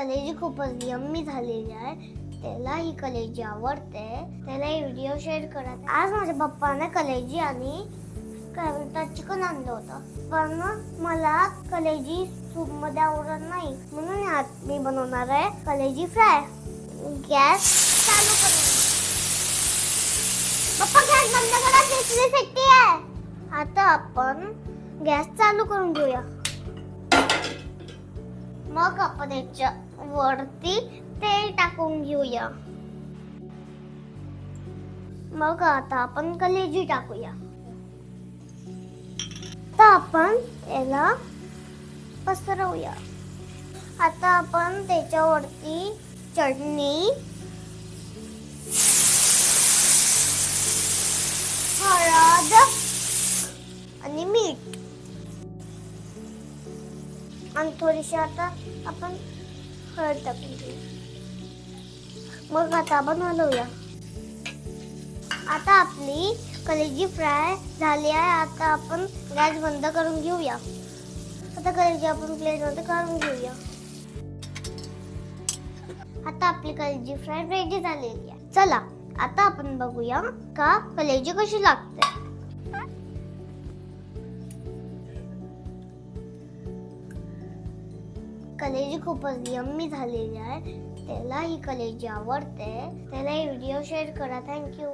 कलेजी खूपच यम्मी झालेली आहे. त्याला ही कलेजी आवडते. त्याला ही व्हिडिओ शेअर करा. आज माझ्या पप्पाने कलेजी आणि काय म्हणतात चिकन आणलं होतं, पण मला कलेजी सूप मध्ये आवडत नाही, म्हणून आज मी बनवणार आहे कलेजी फ्राय. गॅस चालू करू. पप्पा गॅस बंद करा, शिट्टी आहे. आता आपण गॅस चालू करून घेऊया. मग आपण याच्या वरती तेल टाकून घेऊया. मग आता आपण कलेजी टाकूया. आता आपण याला पसरवूया. आता आपण त्याच्यावरती चटणी, हळद आणि मीठ आणि थोडीशी आता आपण हळद टाकून घेऊ. मग आता आपण हलवूया. आता आपली कलेजी फ्राय झाली आहे. आता आपण गॅस बंद करून घेऊया. आता कलेजी आपण प्लेटमध्ये काढून घेऊया. आता आपली कलेजी फ्राय रेडी झालेली आहे. चला आता आपण बघूया का कलेजी कशी लागते. कलेजी खूपच यम्मी झालेली आहे. त्याला ही कलेजी आवडते. त्याला ही व्हिडिओ शेअर करा. थँक्यू.